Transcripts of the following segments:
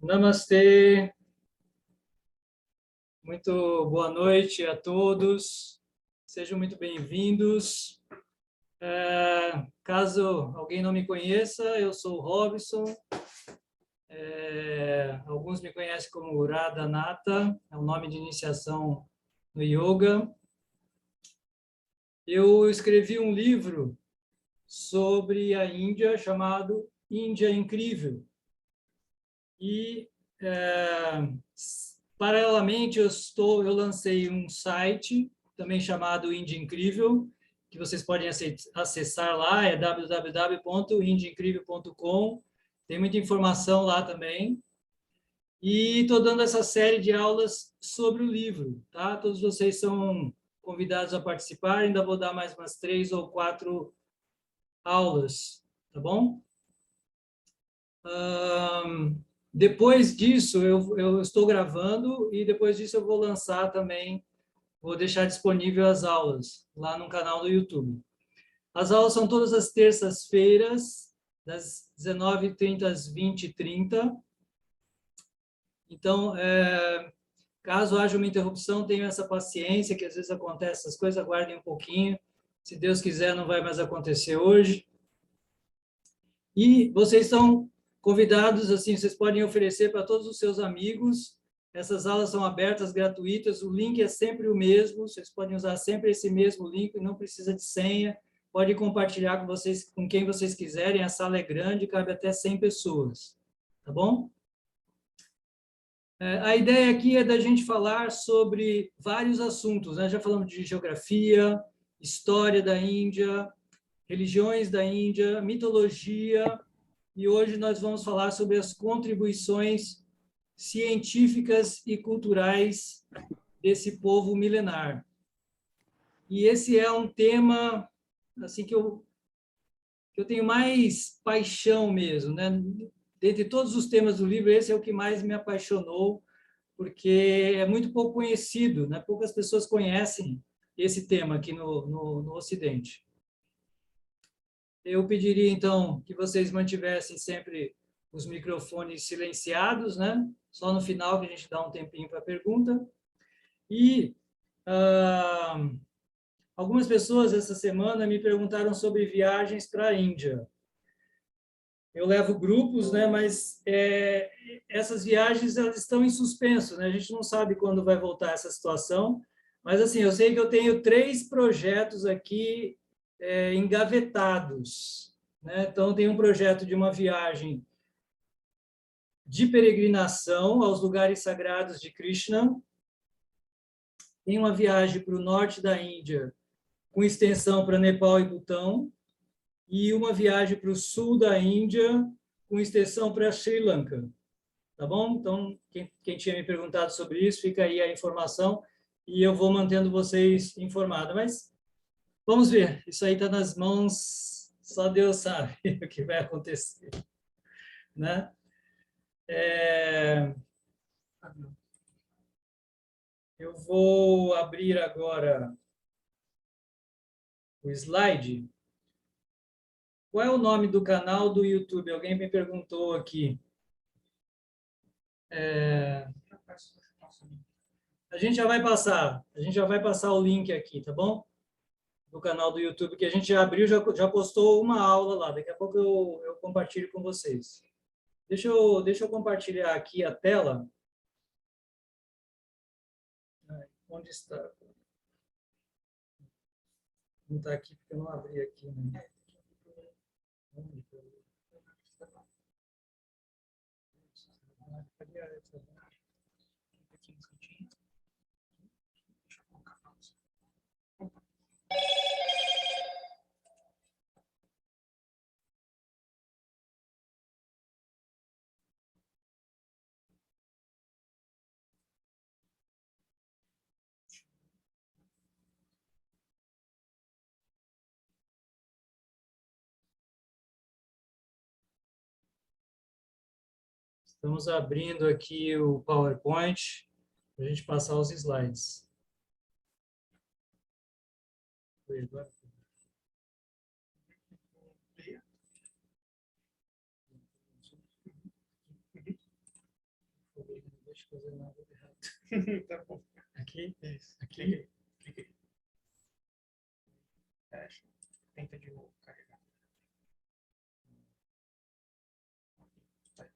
Namastê, muito boa noite a todos, sejam muito bem-vindos. Caso alguém não me conheça, eu sou o Robson, alguns me conhecem como Radhanatha, é o nome de iniciação no Yoga. Eu escrevi um livro sobre a Índia chamado Índia Incrível. E, paralelamente, eu lancei um site também chamado Índia Incrível, que vocês podem acessar lá, é www.indiaincrível.com. Tem muita informação lá também. E estou dando essa série de aulas sobre o livro, tá? Todos vocês são convidados a participar, ainda vou dar mais umas 3 ou 4 aulas, tá bom? Depois disso, eu estou gravando e depois disso eu vou lançar também, vou deixar disponível as aulas lá no canal do YouTube. As aulas são todas as terças-feiras, das 19h30 às 20h30. Então, caso haja uma interrupção, tenham essa paciência, que às vezes acontece essas coisas, aguardem um pouquinho. Se Deus quiser, não vai mais acontecer hoje. E vocês estão convidados, assim, vocês podem oferecer para todos os seus amigos. Essas aulas são abertas, gratuitas, o link é sempre o mesmo, vocês podem usar sempre esse mesmo link, não precisa de senha, pode compartilhar com vocês, com quem vocês quiserem, a sala é grande, cabe até 100 pessoas, tá bom? A ideia aqui é da gente falar sobre vários assuntos, né? Já falamos de geografia, história da Índia, religiões da Índia, mitologia, e hoje nós vamos falar sobre as contribuições científicas e culturais desse povo milenar. E esse é um tema assim que eu tenho mais paixão mesmo, né? Dentre todos os temas do livro, esse é o que mais me apaixonou, porque é muito pouco conhecido, né? Poucas pessoas conhecem esse tema aqui no Ocidente. Eu pediria, então, que vocês mantivessem sempre os microfones silenciados, né? Só no final que a gente dá um tempinho para a pergunta. E algumas pessoas essa semana me perguntaram sobre viagens para a Índia. Eu levo grupos, né? Mas essas viagens elas estão em suspenso, né? A gente não sabe quando vai voltar essa situação. Mas, assim, eu sei que eu tenho 3 projetos aqui engavetados, né? Então, tem um projeto de uma viagem de peregrinação aos lugares sagrados de Krishna, tem uma viagem para o norte da Índia, com extensão para Nepal e Butão, e uma viagem para o sul da Índia, com extensão para Sri Lanka. Tá bom? Então, quem tinha me perguntado sobre isso, fica aí a informação, e eu vou mantendo vocês informados. Mas vamos ver, isso aí está nas mãos, só Deus sabe o que vai acontecer, né? Eu vou abrir agora o slide. Qual é o nome do canal do YouTube? Alguém me perguntou aqui. A gente já vai passar o link aqui, tá bom? Do canal do YouTube, que a gente já abriu, já postou uma aula lá. Daqui a pouco eu compartilho com vocês. Deixa eu compartilhar aqui a tela. Onde está? Não está aqui, porque eu não abri aqui. Né? Estamos abrindo aqui o PowerPoint para a gente passar os slides. fazer nada de errado. Tá bom. Aqui? Isso. Aqui? Clique. Fecha. Tenta de novo carregar. Tá.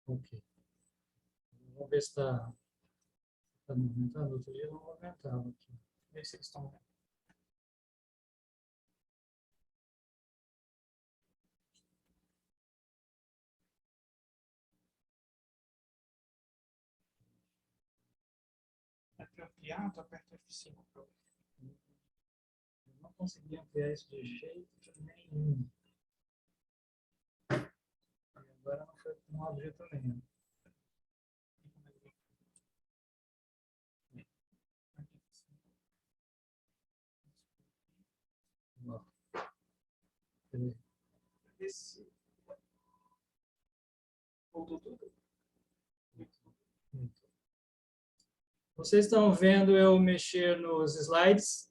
Ok. Vamos ver se está movimentando. Outro dia não movimentava aqui. Vê se eles estão vendo. Para ampliar, tu aperta F5 para ver. Eu não consegui ampliar isso de jeito nenhum. E agora não foi com um jeito nenhum. Ó. Cadê? Esse. Voltou tudo? Muito. Vocês estão vendo eu mexer nos slides?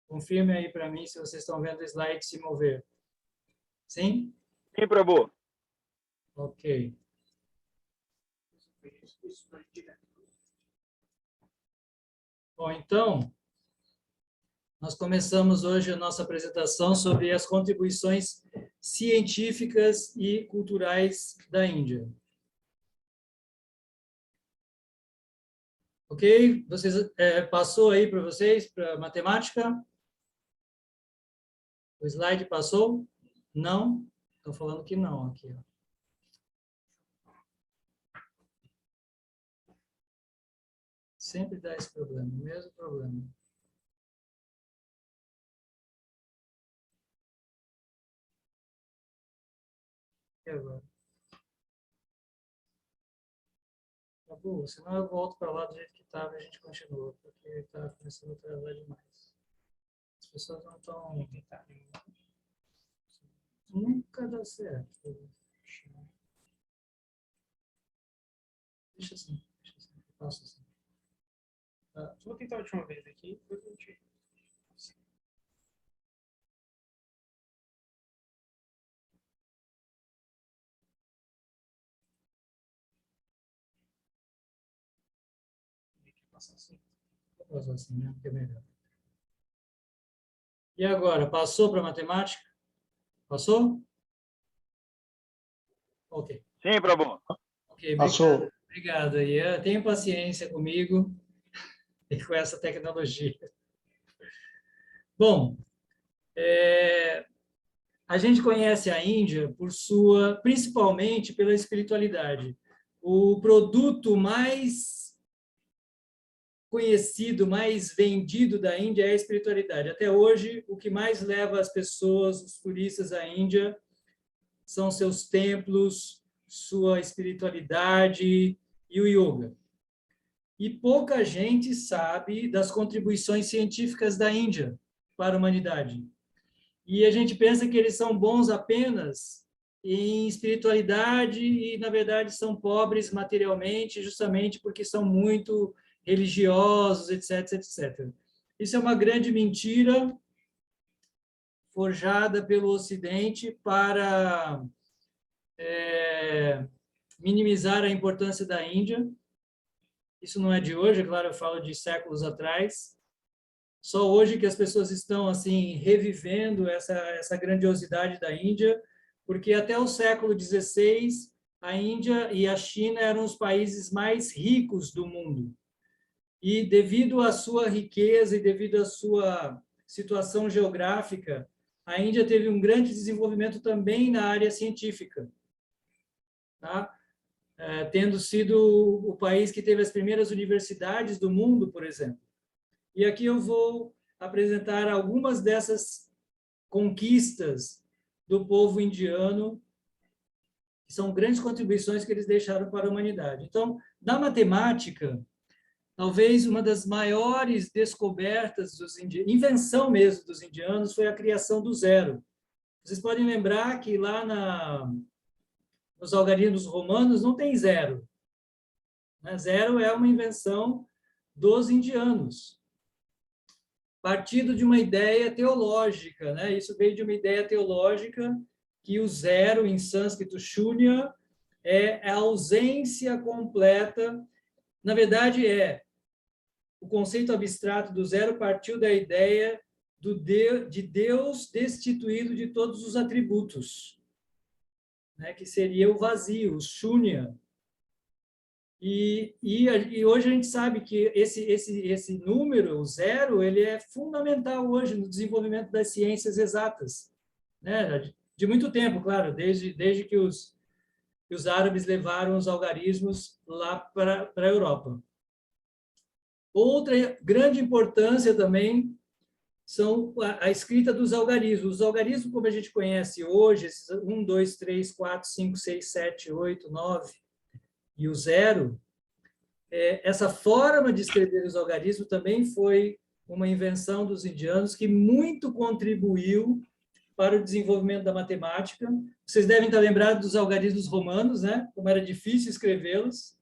Confirme aí para mim se vocês estão vendo o slide se mover. Sim? Sim, Prabhu. Ok. Isso vai direto. Bom, então, nós começamos hoje a nossa apresentação sobre as contribuições científicas e culturais da Índia. Ok? Vocês, passou aí para vocês, para matemática? O slide passou? Não? Estou falando que não aqui. Ó. Sempre dá esse problema, o mesmo problema. E agora? Acabou, senão eu volto para lá do jeito que estava e a gente continua, porque está começando a atrasar demais. As pessoas não estão... Nunca dá certo. Deixa assim, eu faço assim. Tá. Vou tentar a última vez aqui, depois a gente... Passa assim. Vou fazer assim mesmo, que é melhor. E agora, passou para matemática? Passou? Ok. Sim, Prabhu. Ok, Passou. obrigado. Ian. Tenha paciência comigo e com essa tecnologia. Bom, a gente conhece a Índia por sua, principalmente pela espiritualidade. O produto mais conhecido, mais vendido da Índia é a espiritualidade. Até hoje, o que mais leva as pessoas, os turistas à Índia, são seus templos, sua espiritualidade e o yoga. E pouca gente sabe das contribuições científicas da Índia para a humanidade. E a gente pensa que eles são bons apenas em espiritualidade e, na verdade, são pobres materialmente, justamente porque são muito religiosos, etc, etc. Isso é uma grande mentira forjada pelo Ocidente para minimizar a importância da Índia. Isso não é de hoje, é claro, eu falo de séculos atrás. Só hoje que as pessoas estão assim revivendo essa grandiosidade da Índia, porque até o século XVI a Índia e a China eram os países mais ricos do mundo. E devido à sua riqueza e devido à sua situação geográfica, a Índia teve um grande desenvolvimento também na área científica, tá? Tendo sido o país que teve as primeiras universidades do mundo, por exemplo. E aqui eu vou apresentar algumas dessas conquistas do povo indiano, que são grandes contribuições que eles deixaram para a humanidade. Então, na matemática, talvez uma das maiores descobertas dos indianos, invenção mesmo dos indianos, foi a criação do zero. Vocês podem lembrar que lá nos algarismos romanos não tem zero. Né? Zero é uma invenção dos indianos. partindo de uma ideia teológica, né? Isso veio de uma ideia teológica que o zero, em sânscrito, shunya, é a ausência completa. Na verdade, o conceito abstrato do zero partiu da ideia de Deus destituído de todos os atributos, né? Que seria o vazio, o shunya. E hoje a gente sabe que esse número, o zero, ele é fundamental hoje no desenvolvimento das ciências exatas, né? De muito tempo, claro, desde que os árabes levaram os algarismos lá para a Europa. Outra grande importância também são a escrita dos algarismos. Os algarismos, como a gente conhece hoje, esses 1, 2, 3, 4, 5, 6, 7, 8, 9 e o zero, essa forma de escrever os algarismos também foi uma invenção dos indianos que muito contribuiu para o desenvolvimento da matemática. Vocês devem estar lembrados dos algarismos romanos, né? Como era difícil escrevê-los.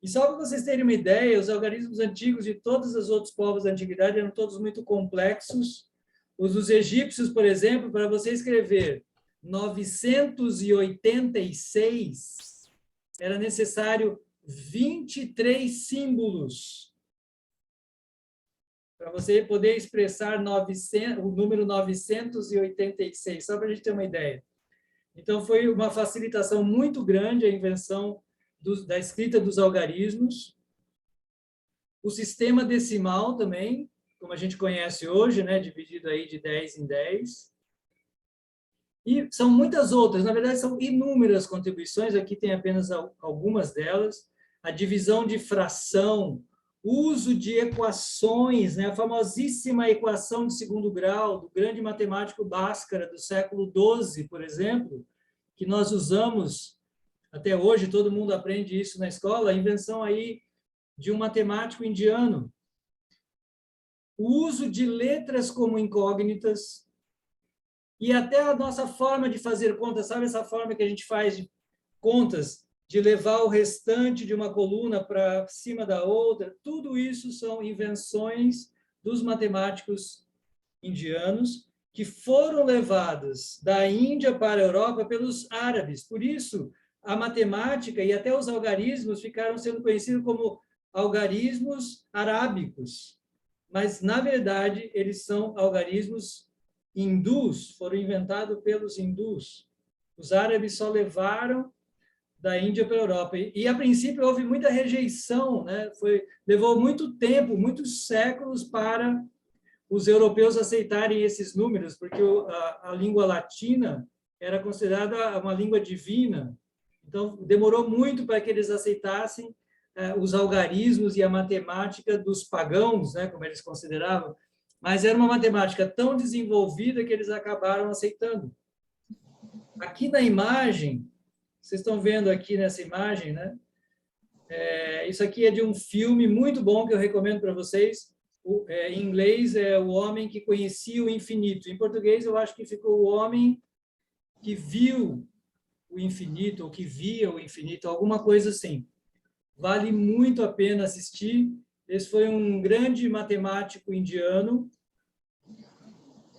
E só para vocês terem uma ideia, os algarismos antigos de todos os outros povos da antiguidade eram todos muito complexos. Os dos egípcios, por exemplo, para você escrever 986, era necessário 23 símbolos para você poder expressar o número 986, só para a gente ter uma ideia. Então, foi uma facilitação muito grande a invenção da escrita dos algarismos. O sistema decimal também, como a gente conhece hoje, né, dividido aí de 10 em 10. E são muitas outras, na verdade, são inúmeras contribuições, aqui tem apenas algumas delas. A divisão de fração, uso de equações, né? A famosíssima equação de segundo grau do grande matemático Bhaskara do século XII, por exemplo, que nós usamos até hoje, todo mundo aprende isso na escola, a invenção aí de um matemático indiano. O uso de letras como incógnitas e até a nossa forma de fazer contas, sabe essa forma que a gente faz de contas, de levar o restante de uma coluna para cima da outra, tudo isso são invenções dos matemáticos indianos que foram levadas da Índia para a Europa pelos árabes. Por isso, a matemática e até os algarismos ficaram sendo conhecidos como algarismos arábicos. Mas, na verdade, eles são algarismos hindus, foram inventados pelos hindus. Os árabes só levaram da Índia para a Europa. E, a princípio, houve muita rejeição, né? Levou muito tempo, muitos séculos para os europeus aceitarem esses números, porque a língua latina era considerada uma língua divina. Então, demorou muito para que eles aceitassem os algarismos e a matemática dos pagãos, né, como eles consideravam, mas era uma matemática tão desenvolvida que eles acabaram aceitando. Aqui na imagem, vocês estão vendo aqui nessa imagem, né? Isso aqui é de um filme muito bom que eu recomendo para vocês. Em inglês é O Homem que Conhecia o Infinito. Em português eu acho que ficou O Homem que Viu o Infinito, ou que Via o Infinito, alguma coisa assim. Vale muito a pena assistir. Esse foi um grande matemático indiano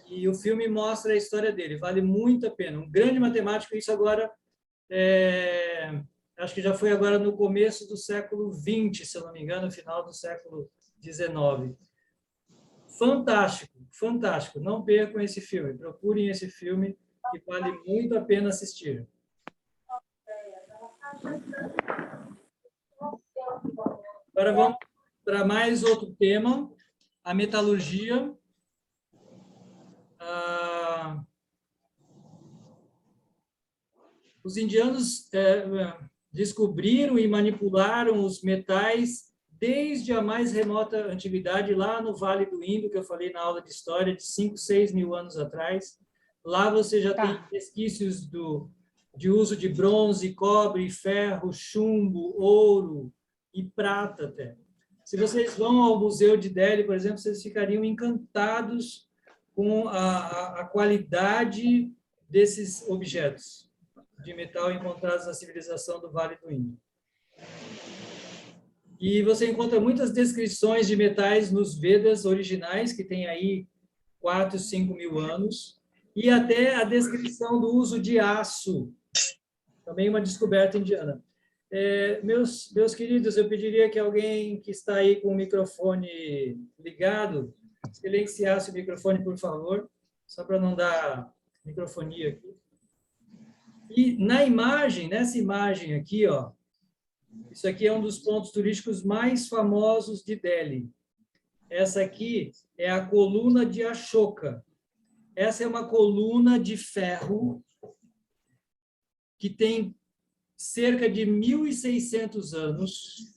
e o filme mostra a história dele. Vale muito a pena. Um grande matemático, isso agora, acho que já foi agora no começo do século XX, se eu não me engano, no final do século XIX. Fantástico, fantástico. Não percam esse filme. Procurem esse filme, que vale muito a pena assistir. Agora vamos para mais outro tema, a metalurgia. Os indianos descobriram e manipularam os metais desde a mais remota antiguidade, lá no Vale do Indo, que eu falei na aula de história, de 5, 6 mil anos atrás. Lá você já tem resquícios de uso de bronze, cobre, ferro, chumbo, ouro e prata até. Se vocês vão ao Museu de Delhi, por exemplo, vocês ficariam encantados com a qualidade desses objetos de metal encontrados na civilização do Vale do Indo. E você encontra muitas descrições de metais nos Vedas originais, que tem aí 4, 5 mil anos, e até a descrição do uso de aço, também uma descoberta indiana. Meus queridos, eu pediria que alguém que está aí com o microfone ligado, silenciasse o microfone, por favor, só para não dar microfonia aqui. E na imagem, nessa imagem aqui, ó, isso aqui é um dos pontos turísticos mais famosos de Delhi. Essa aqui é a coluna de Ashoka. Essa é uma coluna de ferro que tem cerca de 1.600 anos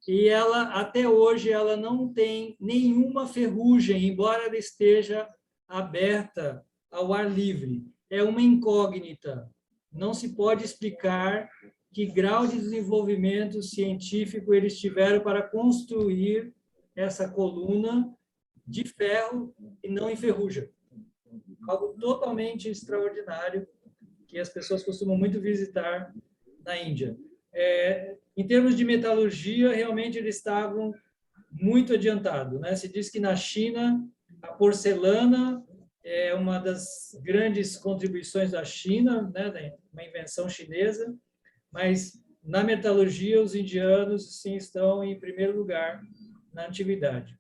e ela, até hoje, ela não tem nenhuma ferrugem, embora ela esteja aberta ao ar livre. É uma incógnita. Não se pode explicar que grau de desenvolvimento científico eles tiveram para construir essa coluna de ferro e não enferruja. Algo totalmente extraordinário que as pessoas costumam muito visitar na Índia. Em termos de metalurgia, realmente eles estavam muito adiantados, né? Se diz que na China a porcelana é uma das grandes contribuições da China, né? Uma invenção chinesa, mas na metalurgia os indianos sim estão em primeiro lugar na antiguidade.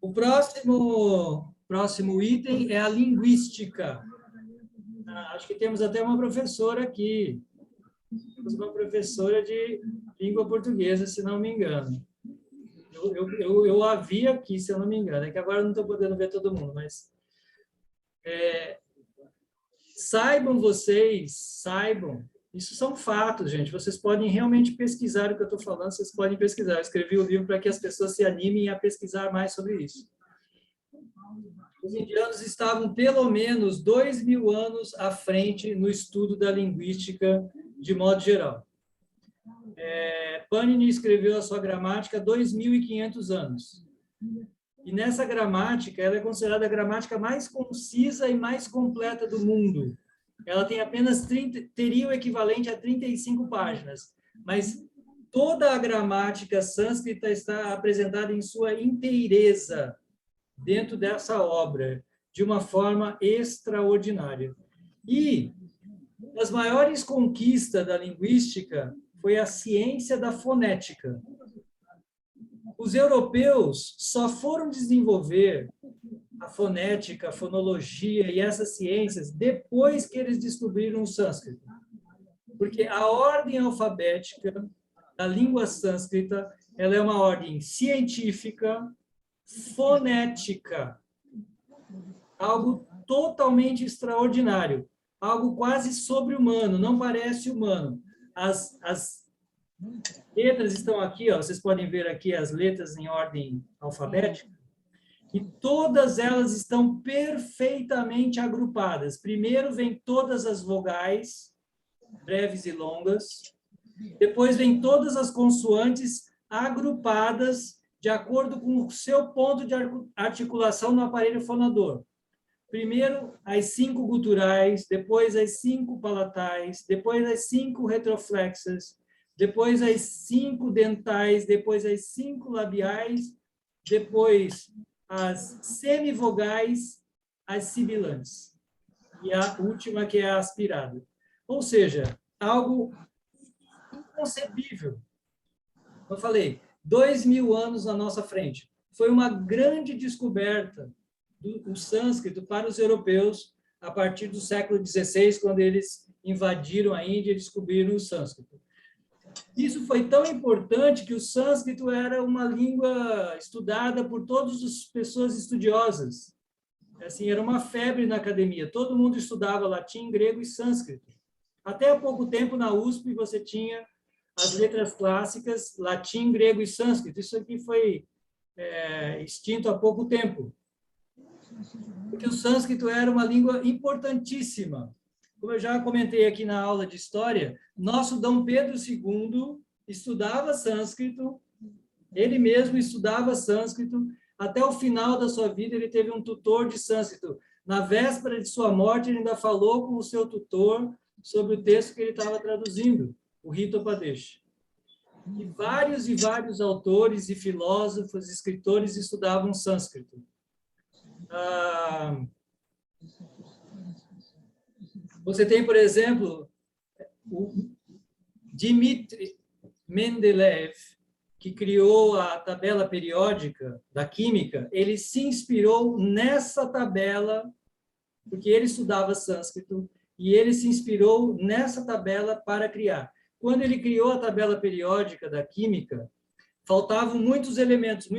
O próximo item é a linguística. Acho que temos até uma professora aqui, uma professora de língua portuguesa, se não me engano. Eu a vi aqui, se eu não me engano. É que agora eu não estou podendo ver todo mundo, mas... saibam, isso são fatos, gente. Vocês podem realmente pesquisar o que eu estou falando, vocês podem pesquisar. Eu escrevi o livro para que as pessoas se animem a pesquisar mais sobre isso. Os indianos estavam pelo menos 2.000 anos à frente no estudo da linguística, de modo geral. Panini escreveu a sua gramática há 2.500 anos. E nessa gramática, ela é considerada a gramática mais concisa e mais completa do mundo. Ela tem apenas teria o equivalente a 35 páginas, mas toda a gramática sânscrita está apresentada em sua inteireza dentro dessa obra, de uma forma extraordinária. E as maiores conquistas da linguística foi a ciência da fonética. Os europeus só foram desenvolver a fonética, a fonologia e essas ciências depois que eles descobriram o sânscrito. Porque a ordem alfabética da língua sânscrita, ela é uma ordem científica, fonética, algo totalmente extraordinário, algo quase sobre-humano, não parece humano. As letras estão aqui, ó, vocês podem ver aqui as letras em ordem alfabética, e todas elas estão perfeitamente agrupadas. Primeiro vem todas as vogais, breves e longas, depois vem todas as consoantes agrupadas de acordo com o seu ponto de articulação no aparelho fonador. Primeiro, as 5 guturais, depois as 5 palatais, depois as 5 retroflexas, depois as 5 dentais, depois as 5 labiais, depois as semivogais, as sibilantes. E a última, que é a aspirada. Ou seja, algo inconcebível. Eu falei, 2.000 anos na nossa frente. Foi uma grande descoberta do sânscrito para os europeus a partir do século XVI, quando eles invadiram a Índia e descobriram o sânscrito. Isso foi tão importante que o sânscrito era uma língua estudada por todas as pessoas estudiosas. Assim, era uma febre na academia. Todo mundo estudava latim, grego e sânscrito. Até há pouco tempo, na USP, você tinha as letras clássicas, latim, grego e sânscrito. Isso aqui foi extinto há pouco tempo. Porque o sânscrito era uma língua importantíssima. Como eu já comentei aqui na aula de história, nosso Dom Pedro II estudava sânscrito, ele mesmo estudava sânscrito, até o final da sua vida ele teve um tutor de sânscrito. Na véspera de sua morte, ele ainda falou com o seu tutor sobre o texto que ele estava traduzindo. o Hitopadesha. E vários autores e filósofos, escritores estudavam sânscrito. Você tem, por exemplo, o Dmitri Mendeleev, que criou a tabela periódica da química. Ele se inspirou nessa tabela, porque ele estudava sânscrito, e ele se inspirou nessa tabela para criar. Quando ele criou a tabela periódica da química, faltavam muitos elementos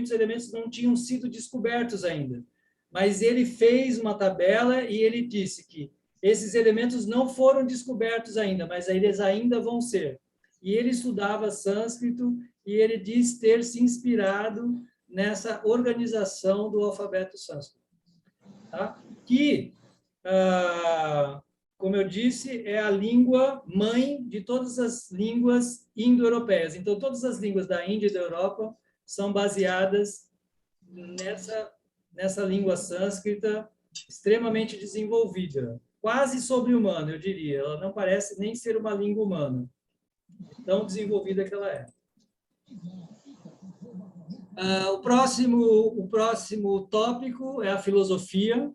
não tinham sido descobertos ainda. Mas ele fez uma tabela e ele disse que esses elementos não foram descobertos ainda, mas eles ainda vão ser. E ele estudava sânscrito e ele diz ter se inspirado nessa organização do alfabeto sânscrito. Tá? Que, como eu disse, é a língua mãe de todas as línguas indo-europeias. Então, todas as línguas da Índia e da Europa são baseadas nessa língua sânscrita extremamente desenvolvida, quase sobre-humana, eu diria. Ela não parece nem ser uma língua humana, tão desenvolvida que ela é. O próximo tópico é a filosofia.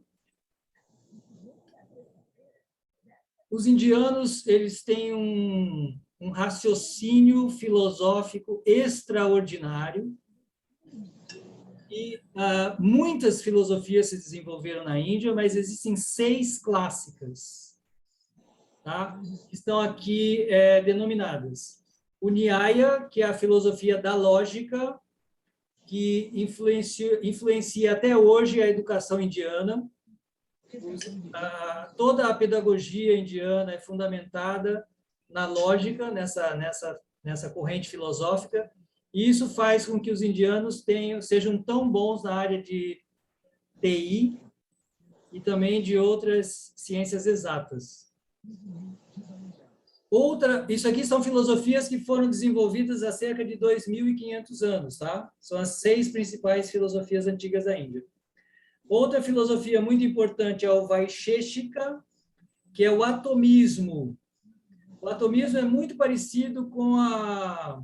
Os indianos, eles têm um raciocínio filosófico extraordinário e muitas filosofias se desenvolveram na Índia, mas existem 6 clássicas, tá? Que estão aqui denominadas. O Nyaya, que é a filosofia da lógica, que influencia até hoje a educação indiana. Toda a pedagogia indiana é fundamentada na lógica, nessa corrente filosófica, e isso faz com que os indianos sejam tão bons na área de TI e também de outras ciências exatas. Isso aqui são filosofias que foram desenvolvidas há cerca de 2.500 anos, tá? São as 6 principais filosofias antigas da Índia. Outra filosofia muito importante é o Vaisheshika, que é o atomismo. O atomismo é muito parecido com a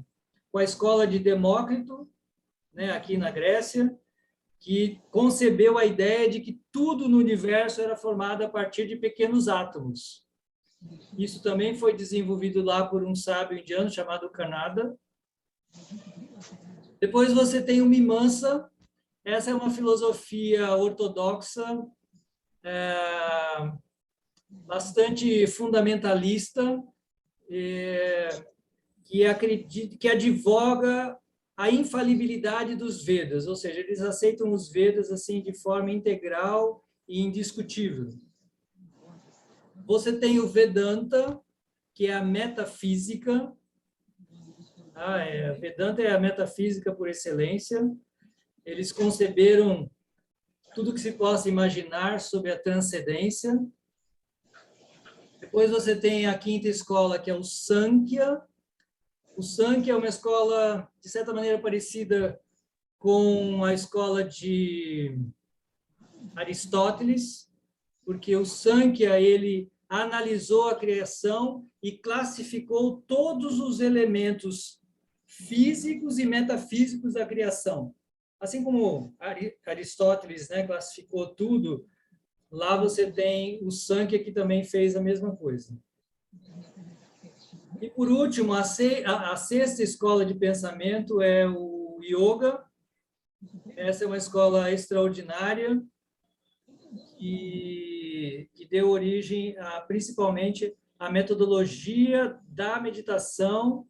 escola de Demócrito, né, aqui na Grécia, que concebeu a ideia de que tudo no universo era formado a partir de pequenos átomos. Isso também foi desenvolvido lá por um sábio indiano chamado Kanada. Depois você tem o Mimamsa. Essa é uma filosofia ortodoxa, bastante fundamentalista, que advoga a infalibilidade dos Vedas, ou seja, eles aceitam os Vedas assim de forma integral e indiscutível. Você tem o Vedanta, que é a metafísica. Vedanta é a metafísica por excelência. Eles conceberam tudo que se possa imaginar sobre a transcendência. Depois você tem a 5ª escola, que é o Sankhya. O Sankhya é uma escola, de certa maneira, parecida com a escola de Aristóteles, porque o Sankhya, ele analisou a criação e classificou todos os elementos físicos e metafísicos da criação. Assim como Aristóteles, né, classificou tudo, lá você tem o Sankhya, que também fez a mesma coisa. E, por último, a 6ª escola de pensamento é o Yoga. Essa é uma escola extraordinária que deu origem, principalmente, à metodologia da meditação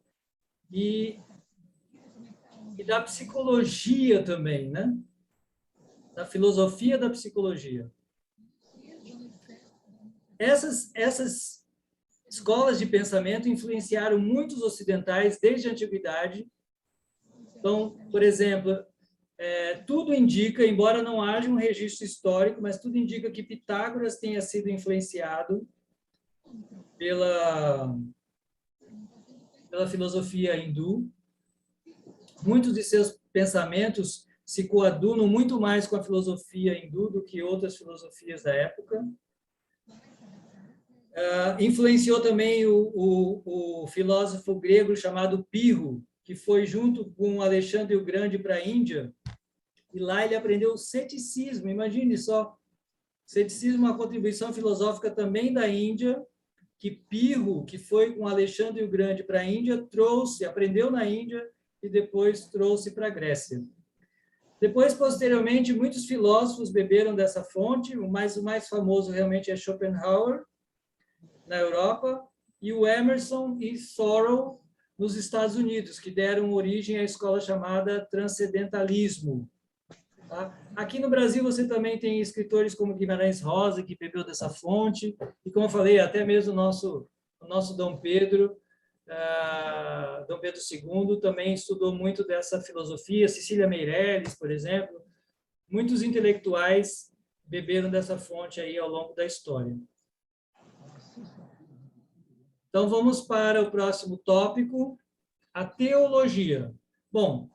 e da psicologia também, né? Da filosofia da psicologia. Essas escolas de pensamento influenciaram muitos ocidentais desde a antiguidade. Então, por exemplo, tudo indica, embora não haja um registro histórico, mas tudo indica que Pitágoras tenha sido influenciado pela filosofia hindu. Muitos de seus pensamentos se coadunam muito mais com a filosofia hindu do que outras filosofias da época. Influenciou também o filósofo grego chamado Pirro, que foi junto com Alexandre o Grande para a Índia, e lá ele aprendeu o ceticismo. Imagine só, ceticismo é uma contribuição filosófica também da Índia, que Pirro, que foi com Alexandre o Grande para a Índia, trouxe, aprendeu na Índia e depois trouxe para a Grécia. Depois, posteriormente, muitos filósofos beberam dessa fonte, o mais famoso realmente é Schopenhauer, na Europa, e o Emerson e Thoreau, nos Estados Unidos, que deram origem à escola chamada Transcendentalismo. Tá? Aqui no Brasil, você também tem escritores como Guimarães Rosa, que bebeu dessa fonte, e, como eu falei, até mesmo o nosso Dom Pedro II, também estudou muito dessa filosofia, Cecília Meirelles, por exemplo. Muitos intelectuais beberam dessa fonte aí ao longo da história. Então, vamos para o próximo tópico, a teologia. Bom,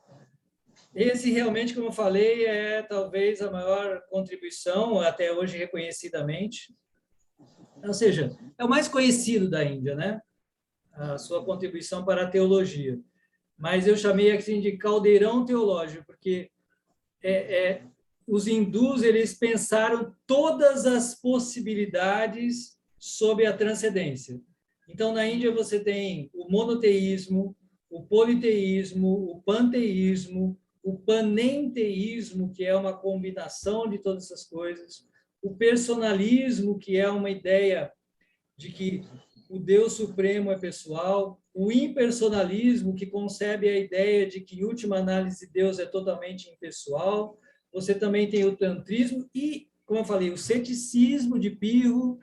esse realmente, como eu falei, é talvez a maior contribuição, até hoje reconhecidamente. Ou seja, é o mais conhecido da Índia, né? A sua contribuição para a teologia. Mas eu chamei assim de caldeirão teológico, porque os hindus eles pensaram todas as possibilidades sobre a transcendência. Então, na Índia, você tem o monoteísmo, o politeísmo, o panteísmo, o panenteísmo, que é uma combinação de todas essas coisas, o personalismo, que é uma ideia de que o Deus Supremo é pessoal, o impersonalismo, que concebe a ideia de que, em última análise, Deus é totalmente impessoal. Você também tem o tantrismo e, como eu falei, o ceticismo de Pirro,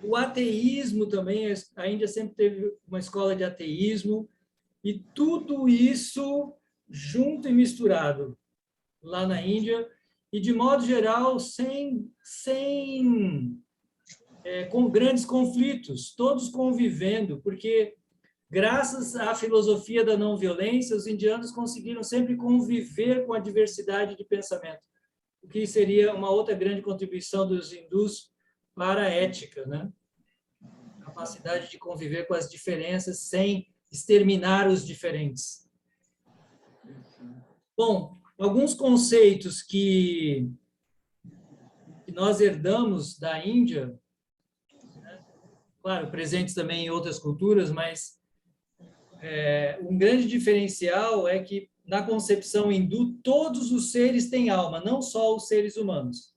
o ateísmo também. A Índia sempre teve uma escola de ateísmo, e tudo isso junto e misturado lá na Índia, e de modo geral com grandes conflitos, todos convivendo, porque graças à filosofia da não violência, os indianos conseguiram sempre conviver com a diversidade de pensamento, o que seria uma outra grande contribuição dos hindus para a ética, né? A capacidade de conviver com as diferenças sem exterminar os diferentes. Bom, alguns conceitos que nós herdamos da Índia, né? Claro, presentes também em outras culturas, mas um grande diferencial é que, na concepção hindu, todos os seres têm alma, não só os seres humanos.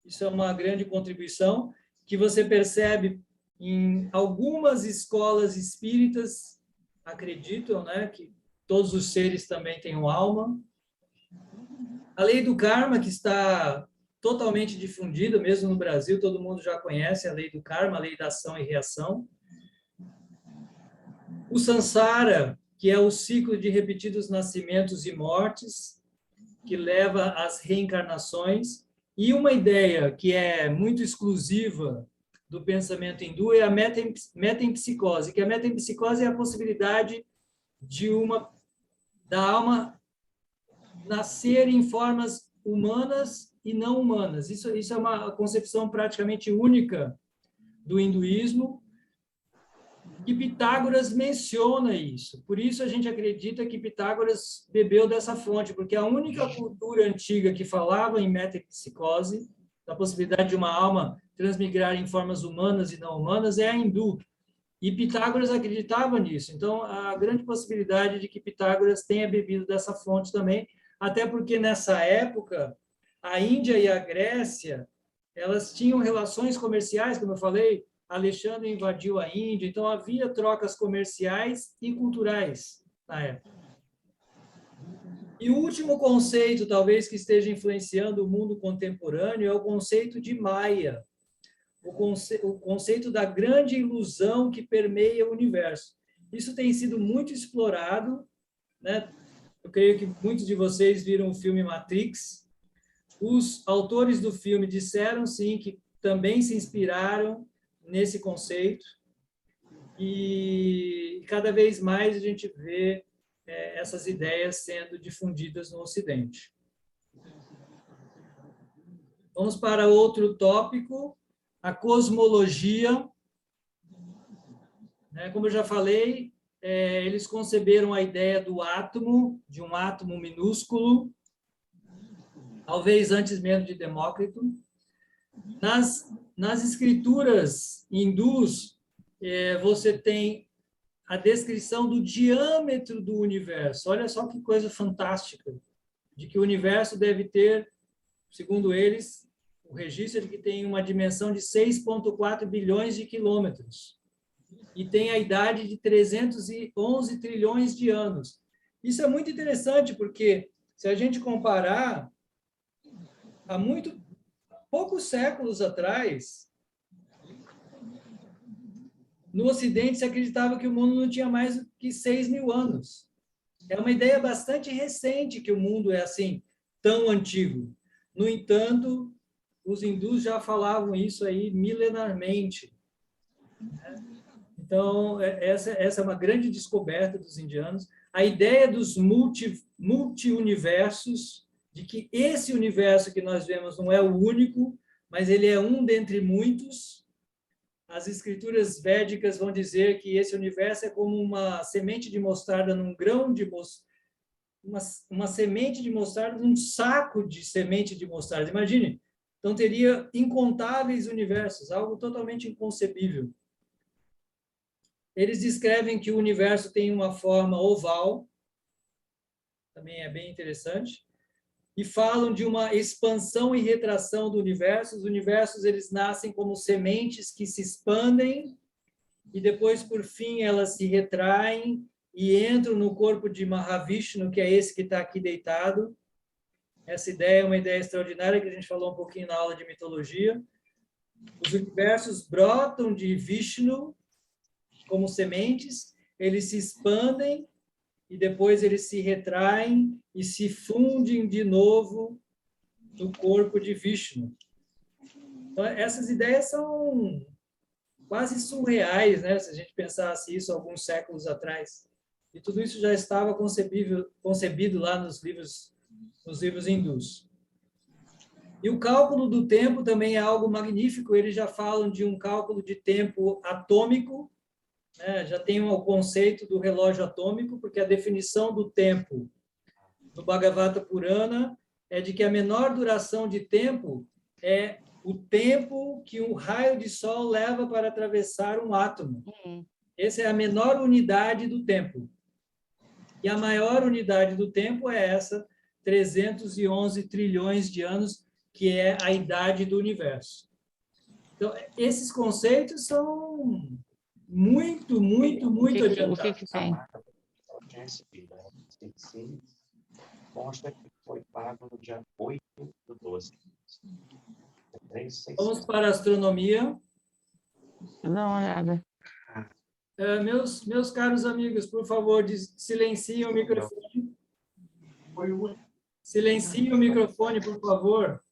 Isso é uma grande contribuição que você percebe em algumas escolas espíritas, acreditam, né, que todos os seres também têm uma alma. A lei do karma, que está totalmente difundida, mesmo no Brasil, todo mundo já conhece a lei do karma, a lei da ação e reação. O samsara, que é o ciclo de repetidos nascimentos e mortes, que leva às reencarnações. E uma ideia que é muito exclusiva do pensamento hindu é a metempsicose, que a metempsicose é a possibilidade da alma nascer em formas humanas e não humanas. Isso é uma concepção praticamente única do hinduísmo, e Pitágoras menciona isso. Por isso a gente acredita que Pitágoras bebeu dessa fonte, porque a única cultura antiga que falava em metempsicose, da possibilidade de uma alma transmigrar em formas humanas e não humanas, é a hindu. E Pitágoras acreditava nisso. Então, há grande possibilidade de que Pitágoras tenha bebido dessa fonte também, até porque nessa época a Índia e a Grécia, elas tinham relações comerciais, como eu falei, Alexandre invadiu a Índia, então havia trocas comerciais e culturais na época. E o último conceito, talvez, que esteja influenciando o mundo contemporâneo é o conceito de Maya, o conceito da grande ilusão que permeia o universo. Isso tem sido muito explorado, né? Eu creio que muitos de vocês viram o filme Matrix. Os autores do filme disseram, sim, que também se inspiraram nesse conceito, e cada vez mais a gente vê essas ideias sendo difundidas no Ocidente. Vamos para outro tópico, a cosmologia. né? Como eu já falei, eles conceberam a ideia do átomo, de um átomo minúsculo, talvez antes mesmo de Demócrito. Nas escrituras hindus, você tem a descrição do diâmetro do universo. Olha só que coisa fantástica, de que o universo deve ter, segundo eles, o registro de que tem uma dimensão de 6,4 bilhões de quilômetros e tem a idade de 311 trilhões de anos. Isso é muito interessante, porque se a gente comparar, há poucos séculos atrás, no Ocidente se acreditava que o mundo não tinha mais do que 6.000 anos. É uma ideia bastante recente que o mundo é assim, tão antigo. No entanto, os hindus já falavam isso aí milenarmente. Então, essa é uma grande descoberta dos indianos. A ideia dos multi-universos, de que esse universo que nós vemos não é o único, mas ele é um dentre muitos. As escrituras védicas vão dizer que esse universo é como uma semente de mostarda num grão de uma semente de mostarda num saco de semente de mostarda. Imagine. Então, teria incontáveis universos, algo totalmente inconcebível. Eles descrevem que o universo tem uma forma oval, também é bem interessante, e falam de uma expansão e retração do universo. Os universos, eles nascem como sementes que se expandem e depois, por fim, elas se retraem e entram no corpo de Mahavishnu, que é esse que está aqui deitado. Essa ideia é uma ideia extraordinária que a gente falou um pouquinho na aula de mitologia. Os universos brotam de Vishnu como sementes, eles se expandem e depois eles se retraem e se fundem de novo no corpo de Vishnu. Então, essas ideias são quase surreais, né? Se a gente pensasse isso alguns séculos atrás. E tudo isso já estava concebido lá nos livros hindus. E o cálculo do tempo também é algo magnífico. Eles já falam de um cálculo de tempo atômico, né? Já tem o conceito do relógio atômico, porque a definição do tempo no Bhagavata Purana é de que a menor duração de tempo é o tempo que um raio de sol leva para atravessar um átomo. Essa é a menor unidade do tempo. E a maior unidade do tempo é essa, 311 trilhões de anos, que é a idade do universo. Então, esses conceitos são muito, muito, muito adiantados. O que que tem? Mostra que foi pago no dia 8/12. Vamos para a astronomia. Dá uma olhada. Meus caros amigos, por favor, silenciem o microfone. Silenciem o microfone, por favor.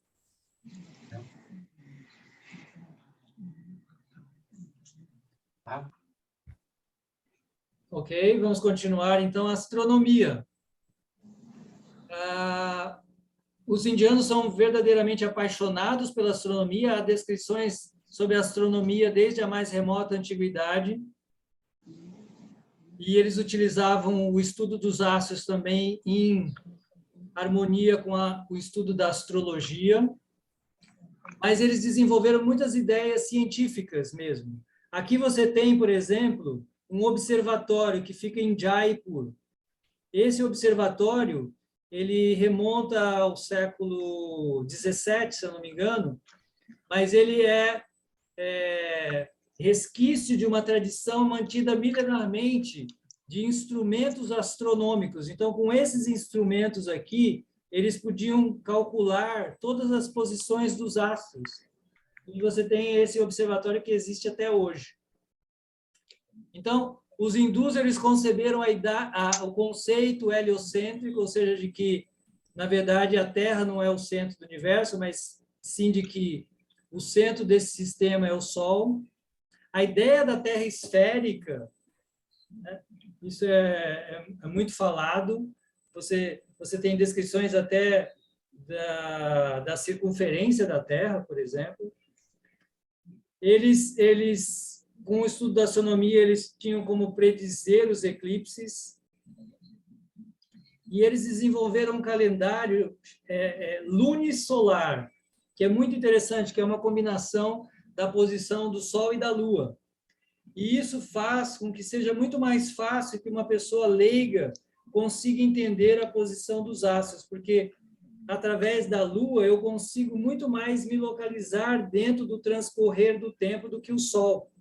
Ok, vamos continuar. Então, astronomia. Os indianos são verdadeiramente apaixonados pela astronomia. Há descrições sobre a astronomia desde a mais remota antiguidade. E eles utilizavam o estudo dos astros também em harmonia com o estudo da astrologia. Mas eles desenvolveram muitas ideias científicas mesmo. Aqui você tem, por exemplo, um observatório que fica em Jaipur. Esse observatório, ele remonta ao século XVII, se eu não me engano, mas ele é resquício de uma tradição mantida milenarmente de instrumentos astronômicos. Então, com esses instrumentos aqui, eles podiam calcular todas as posições dos astros. E você tem esse observatório que existe até hoje. Então, os hindus, eles conceberam o conceito heliocêntrico, ou seja, de que, na verdade, a Terra não é o centro do universo, mas sim de que o centro desse sistema é o Sol. A ideia da Terra esférica, né, isso é muito falado. Você tem descrições até da circunferência da Terra, por exemplo. Eles com o estudo da astronomia, eles tinham como predizer os eclipses. E eles desenvolveram um calendário lunisolar, que é muito interessante, que é uma combinação da posição do Sol e da Lua. E isso faz com que seja muito mais fácil que uma pessoa leiga consiga entender a posição dos astros, porque através da Lua eu consigo muito mais me localizar dentro do transcorrer do tempo do que o Sol.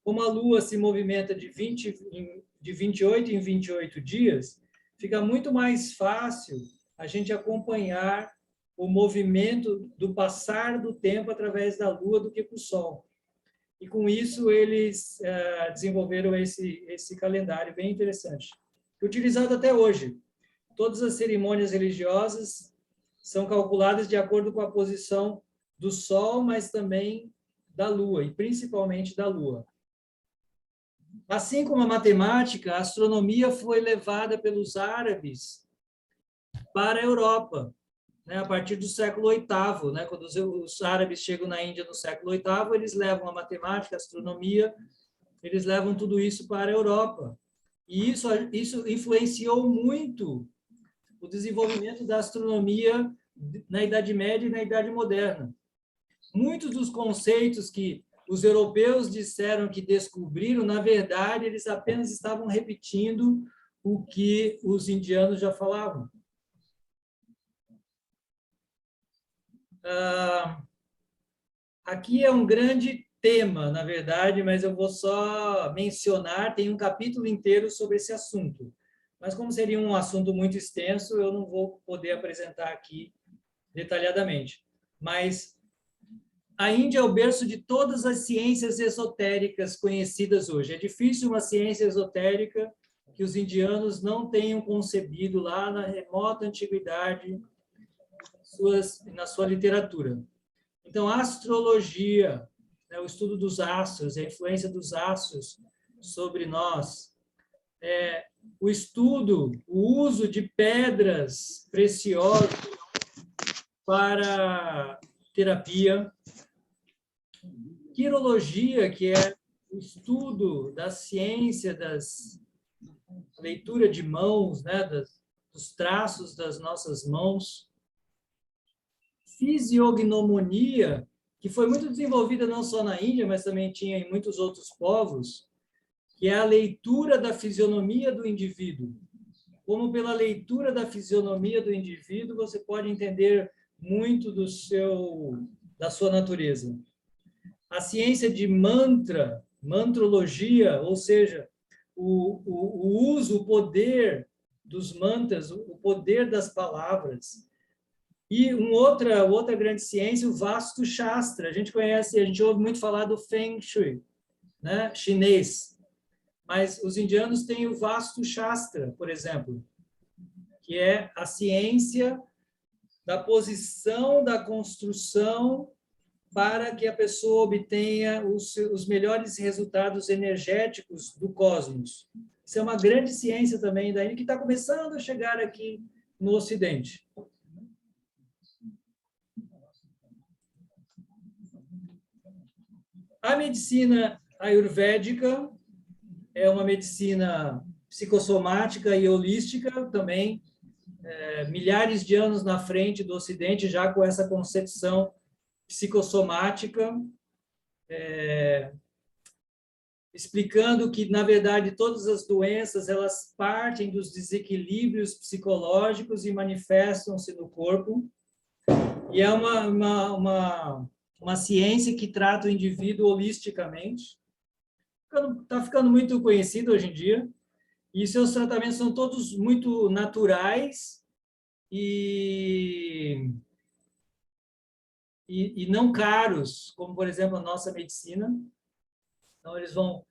Como a Lua se movimenta de 28 em 28 dias, fica muito mais fácil a gente acompanhar o movimento do passar do tempo através da Lua do que com o Sol. E com isso eles desenvolveram esse calendário bem interessante, utilizado até hoje. Todas as cerimônias religiosas são calculadas de acordo com a posição do Sol, mas também da Lua, e principalmente da Lua. Assim como a matemática, a astronomia foi levada pelos árabes para a Europa, né, a partir do século VIII, né, quando os árabes chegam na Índia no século VIII, eles levam a matemática, a astronomia, eles levam tudo isso para a Europa. E isso influenciou muito o desenvolvimento da astronomia na Idade Média e na Idade Moderna. Muitos dos conceitos que os europeus disseram que descobriram, na verdade, eles apenas estavam repetindo o que os indianos já falavam. Aqui é um grande tema, na verdade, mas eu vou só mencionar, tem um capítulo inteiro sobre esse assunto. Mas como seria um assunto muito extenso, eu não vou poder apresentar aqui detalhadamente. Mas a Índia é o berço de todas as ciências esotéricas conhecidas hoje. É difícil uma ciência esotérica que os indianos não tenham concebido lá na remota antiguidade, na sua literatura. Então, a astrologia, né, o estudo dos astros, a influência dos astros sobre nós, o estudo, o uso de pedras preciosas para terapia, quirologia, que é o estudo da ciência leitura de mãos, né, dos traços das nossas mãos, fisiognomonia, que foi muito desenvolvida não só na Índia, mas também tinha em muitos outros povos, que é a leitura da fisionomia do indivíduo. Como pela leitura da fisionomia do indivíduo, você pode entender muito da sua natureza. A ciência de mantrologia, ou seja, o uso, o poder dos mantras, o poder das palavras. E outra grande ciência, o Vastu Shastra. A gente ouve muito falar do Feng Shui, né, chinês. Mas os indianos têm o Vastu Shastra, por exemplo, que é a ciência da posição da construção para que a pessoa obtenha os melhores resultados energéticos do cosmos. Isso é uma grande ciência também da Índia, que está começando a chegar aqui no Ocidente. A medicina ayurvédica é uma medicina psicossomática e holística também, milhares de anos na frente do Ocidente, já com essa concepção psicossomática, explicando que, na verdade, todas as doenças elas partem dos desequilíbrios psicológicos e manifestam-se no corpo. E é uma ciência que trata o indivíduo holisticamente. Está ficando muito conhecido hoje em dia. E seus tratamentos são todos muito naturais e não caros, como, por exemplo, a nossa medicina. Então, eles vão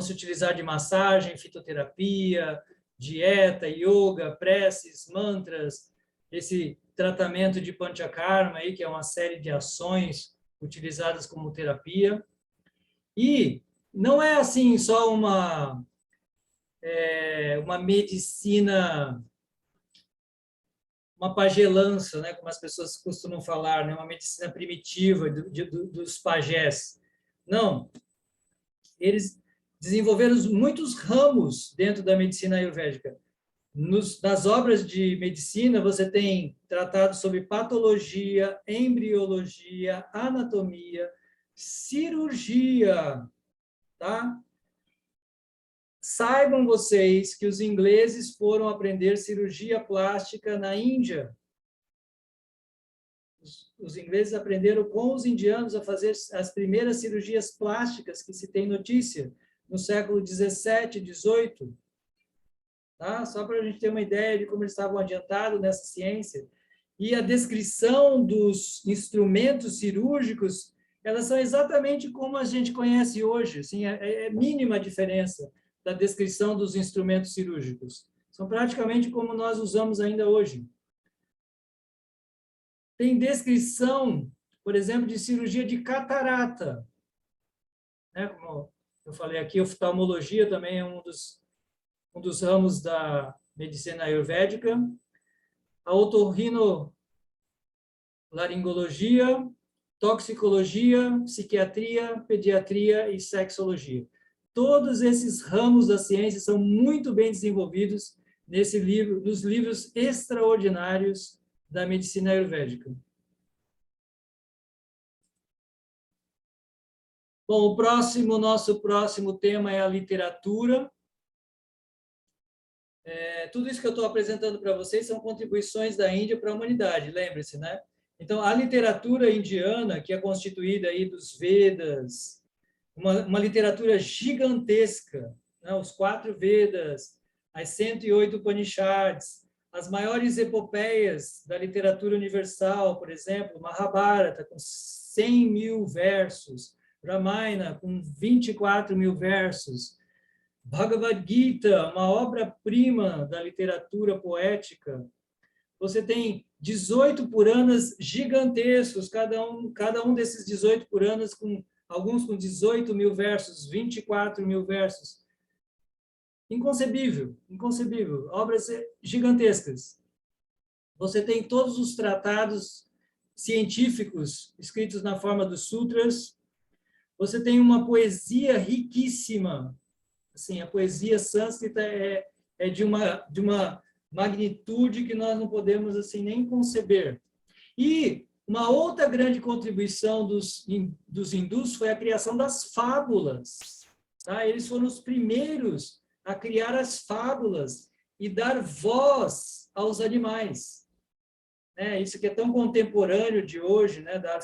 se utilizar de massagem, fitoterapia, dieta, yoga, preces, mantras, esse tratamento de Panchakarma, aí, que é uma série de ações utilizadas como terapia. E não é assim só uma medicina, uma pagelança, né, como as pessoas costumam falar, né, uma medicina primitiva dos pajés. Não. eles desenvolveram muitos ramos dentro da medicina ayurvédica. Nas obras de medicina, você tem tratados sobre patologia, embriologia, anatomia, cirurgia, tá? Saibam vocês que os ingleses foram aprender cirurgia plástica na Índia. Os ingleses aprenderam com os indianos a fazer as primeiras cirurgias plásticas que se tem notícia, no século 17, 18. Tá? Só para a gente ter uma ideia de como eles estavam adiantados nessa ciência. E a descrição dos instrumentos cirúrgicos, elas são exatamente como a gente conhece hoje. Assim, é mínima a diferença da descrição dos instrumentos cirúrgicos. São praticamente como nós usamos ainda hoje. Tem descrição, por exemplo, de cirurgia de catarata. Né? Como eu falei aqui, oftalmologia também é um dos ramos da medicina ayurvédica. A otorrinolaringologia, toxicologia, psiquiatria, pediatria e sexologia. Todos esses ramos da ciência são muito bem desenvolvidos nos livros extraordinários da medicina ayurvédica. Bom, nosso próximo tema é a literatura. Tudo isso que eu estou apresentando para vocês são contribuições da Índia para a humanidade, lembre-se, né? Então, a literatura indiana, que é constituída aí dos Vedas, uma literatura gigantesca, né? Os 4 Vedas, as 108 Upanishads, as maiores epopeias da literatura universal, por exemplo, Mahabharata, com 100 mil versos, Ramayana, com 24 mil versos, Bhagavad Gita, uma obra-prima da literatura poética. Você tem 18 Puranas gigantescos, cada um desses 18 Puranas, alguns com 18 mil versos, 24 mil versos. Inconcebível, inconcebível. Obras gigantescas. Você tem todos os tratados científicos escritos na forma dos sutras. Você tem uma poesia riquíssima. Assim, a poesia sânscrita é de uma magnitude que nós não podemos assim nem conceber. E uma outra grande contribuição dos hindus foi a criação das fábulas. Tá? Eles foram os primeiros a criar as fábulas e dar voz aos animais. Isso que é tão contemporâneo de hoje, né? Dar